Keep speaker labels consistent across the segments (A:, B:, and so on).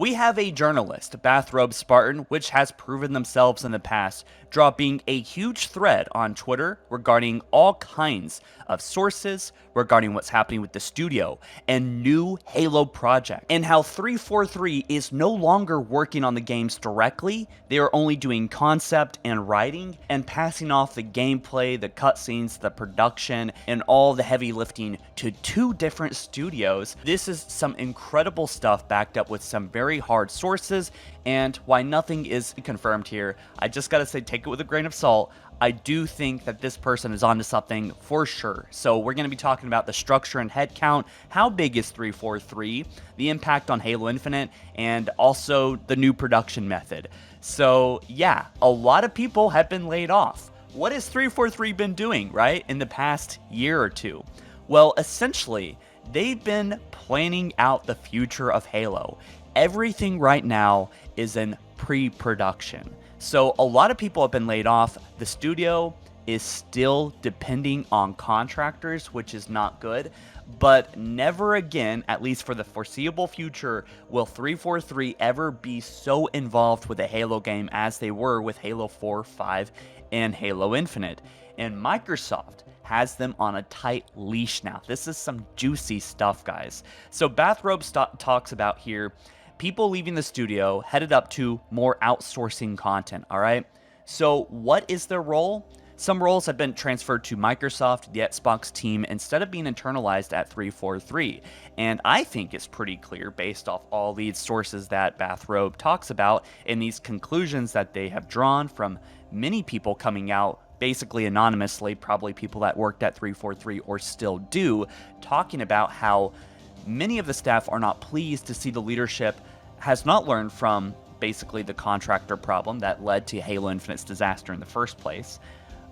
A: We have a journalist, Bathrobe Spartan, which has proven themselves in the past, dropping a huge thread on Twitter regarding all kinds of sources regarding what's happening with the studio and new Halo project, and how 343 is no longer working on the games directly. They are only doing concept and writing and passing off the gameplay, the cutscenes, the production, and all the heavy lifting to two different studios. This is some incredible stuff backed up with some very hard sources, and why nothing is confirmed here, I just gotta say, take it with a grain of salt. I do think that this person is onto something for sure. So we're going to be talking about the structure and headcount, how big is 343, the impact on Halo Infinite, and also the new production method. So yeah, a lot of people have been laid off. What has 343 been doing, right, in the past year or two? Well, essentially, they've been planning out the future of Halo. Everything right now is in pre-production. So a lot of people have been laid off. The studio is still depending on contractors, which is not good. But never again, at least for the foreseeable future, will 343 ever be so involved with a Halo game as they were with Halo 4, 5, and Halo Infinite. And Microsoft has them on a tight leash now. This is some juicy stuff, guys. So Bathrobe talks about here people leaving the studio headed up to more outsourcing content, all right? So what is their role? Some roles have been transferred to Microsoft, the Xbox team, instead of being internalized at 343. And I think it's pretty clear based off all these sources that Bathrobe talks about and these conclusions that they have drawn from many people coming out basically anonymously, probably people that worked at 343 or still do, talking about how many of the staff are not pleased to see the leadership has not learned from basically the contractor problem that led to Halo Infinite's disaster in the first place.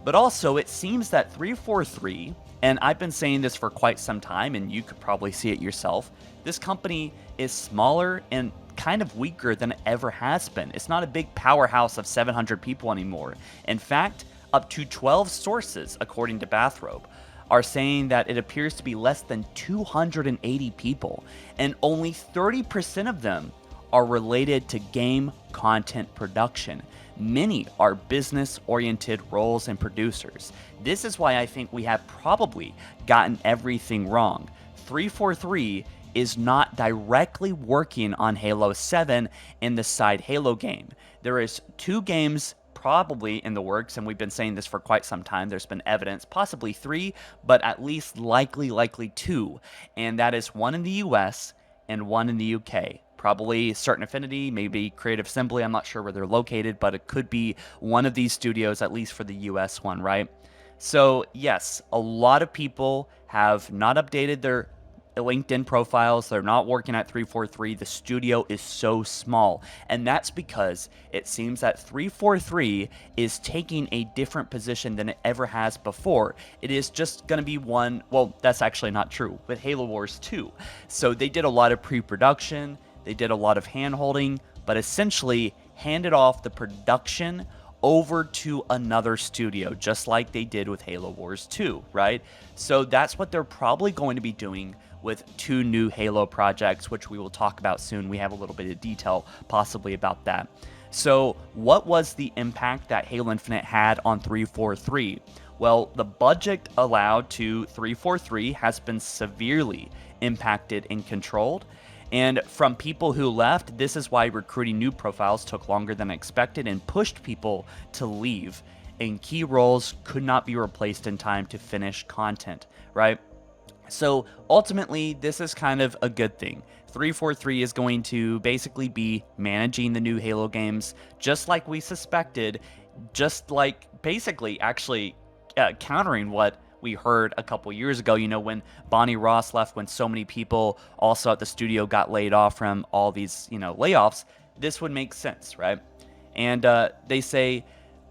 A: But also, it seems that 343, and I've been saying this for quite some time, and you could probably see it yourself, this company is smaller and kind of weaker than it ever has been. It's not a big powerhouse of 700 people anymore. In fact, up to 12 sources, according to Bathrobe, are saying that it appears to be less than 280 people, and only 30% of them are related to game content production. Many are business-oriented roles and producers. This is why I think we have probably gotten everything wrong. 343 is not directly working on Halo 7 in the side Halo game. There is 2 games probably in the works, and we've been saying this for quite some time. There's been evidence, possibly 3, but at least likely 2, and that is one in the US and one in the UK. Probably Certain Affinity, maybe Creative Assembly, I'm not sure where they're located, but it could be one of these studios, at least for the US one, right? So yes, a lot of people have not updated their LinkedIn profiles. They're not working at 343. The studio is so small, and that's because it seems that 343 is taking a different position than it ever has before. It is just going to be one, well, that's actually not true with Halo Wars 2. So they did a lot of pre-production, they did a lot of hand-holding, but essentially handed off the production over to another studio, just like they did with Halo Wars 2, right? So that's what they're probably going to be doing with 2 new Halo projects, which we will talk about soon. We have a little bit of detail possibly about that. So what was the impact that Halo Infinite had on 343? Well, the budget allowed to 343 has been severely impacted and controlled. And from people who left, this is why recruiting new profiles took longer than expected and pushed people to leave. And key roles could not be replaced in time to finish content, right? So ultimately, this is kind of a good thing. 343 is going to basically be managing the new Halo games, just like we suspected, just like basically actually countering what we heard a couple years ago, when Bonnie Ross left, when so many people also at the studio got laid off from all these, layoffs. This would make sense, right? And they say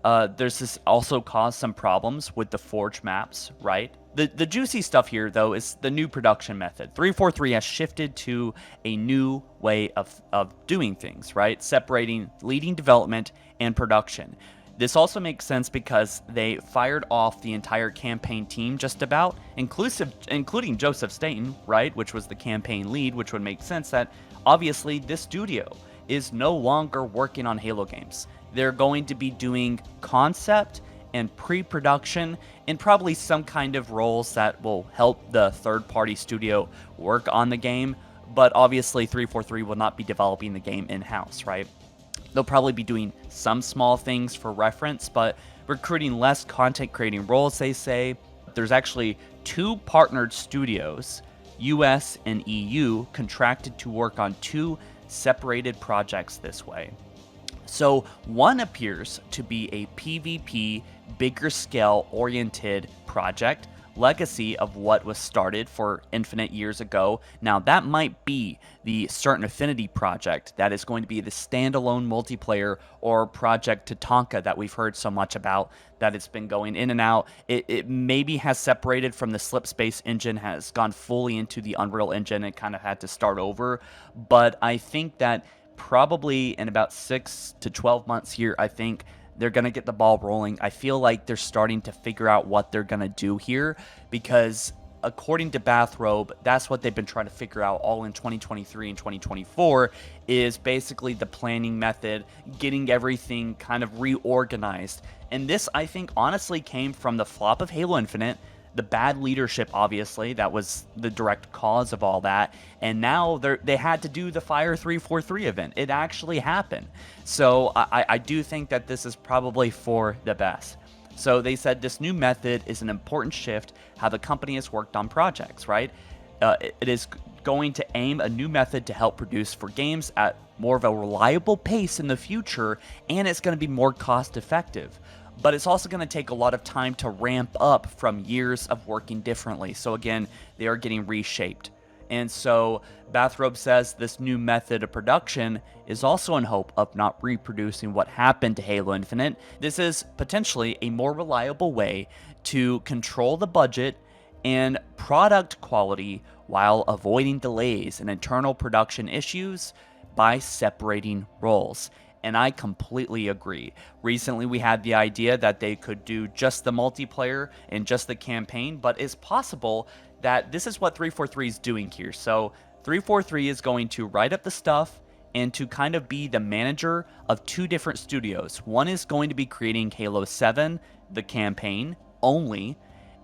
A: there's this also caused some problems with the Forge maps, right? The juicy stuff here, though, is the new production method. 343 has shifted to a new way of doing things, right? Separating leading development and production. This also makes sense because they fired off the entire campaign team just about, including Joseph Staten, right, which was the campaign lead, which would make sense that obviously this studio is no longer working on Halo games. They're going to be doing concept and pre-production and probably some kind of roles that will help the third-party studio work on the game, but obviously 343 will not be developing the game in-house, right? They'll probably be doing some small things for reference, but recruiting less content creating roles, they say. There's actually 2 partnered studios, US and EU, contracted to work on 2 separated projects this way. So one appears to be a PvP, bigger scale oriented project, legacy of what was started for Infinite years ago. Now that might be the Certain Affinity project that is going to be the standalone multiplayer, or Project Tatanka that we've heard so much about, that it's been going in and out. It maybe has separated from the Slipspace engine, has gone fully into the Unreal Engine and kind of had to start over. But I think that probably in about 6 to 12 months here, I think they're going to get the ball rolling. I feel like they're starting to figure out what they're going to do here, because according to Bathrobe, that's what they've been trying to figure out all in 2023 and 2024, is basically the planning method, getting everything kind of reorganized. And this, I think, honestly came from the flop of Halo Infinite, the bad leadership, obviously, that was the direct cause of all that. And now they had to do the Fire 343 event. It actually happened. So I do think that this is probably for the best. So they said this new method is an important shift how the company has worked on projects, right? It is going to aim a new method to help produce for games at more of a reliable pace in the future, and it's going to be more cost effective. But it's also going to take a lot of time to ramp up from years of working differently. So again, they are getting reshaped. And so Bathrobe says this new method of production is also in hope of not reproducing what happened to Halo Infinite. This is potentially a more reliable way to control the budget and product quality while avoiding delays and internal production issues by separating roles. And I completely agree. Recently, we had the idea that they could do just the multiplayer and just the campaign, but it's possible that this is what 343 is doing here. So 343 is going to write up the stuff and to kind of be the manager of 2 different studios. One is going to be creating Halo 7, the campaign only,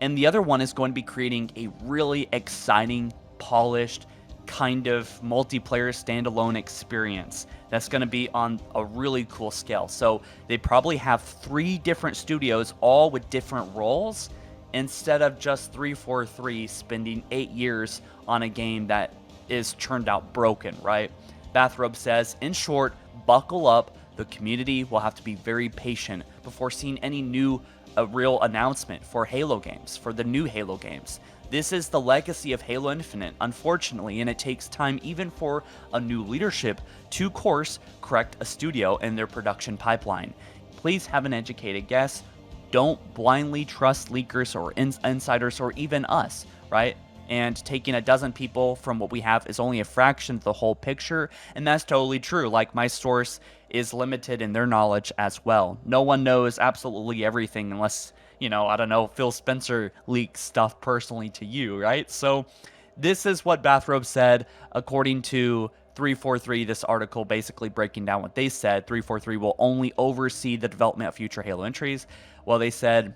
A: and the other one is going to be creating a really exciting, polished, kind of multiplayer standalone experience that's going to be on a really cool scale. So they probably have 3 different studios, all with different roles, instead of just 343 spending 8 years on a game that is turned out broken, right? Bathrobe says, in short, buckle up. The community will have to be very patient before seeing any new real announcement for Halo games, for the new Halo games. This is the legacy of Halo Infinite, unfortunately, and it takes time even for a new leadership to course correct a studio and their production pipeline. Please have an educated guess. Don't blindly trust leakers or insiders or even us, right? And taking a dozen people from what we have is only a fraction of the whole picture, and that's totally true. Like, my source is limited in their knowledge as well. No one knows absolutely everything unless, I don't know, Phil Spencer leaks stuff personally to you, right? So this is what Bathrobe said. According to 343, this article basically breaking down what they said, 343 will only oversee the development of future Halo entries. Well, they said,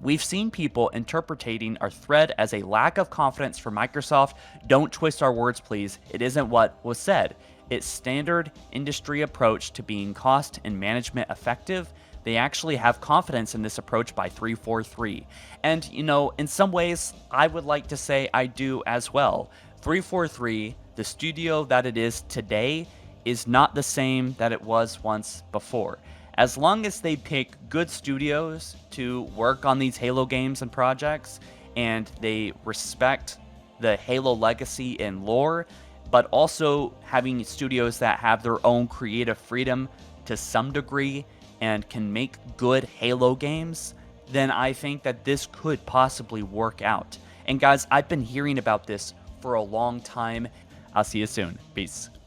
A: we've seen people interpreting our thread as a lack of confidence for Microsoft. Don't twist our words, please. It isn't what was said. It's standard industry approach to being cost and management effective. They actually have confidence in this approach by 343. And, in some ways, I would like to say I do as well. 343, the studio that it is today, is not the same that it was once before. As long as they pick good studios to work on these Halo games and projects, and they respect the Halo legacy and lore, but also having studios that have their own creative freedom to some degree and can make good Halo games, then I think that this could possibly work out. And guys, I've been hearing about this for a long time. I'll see you soon. Peace.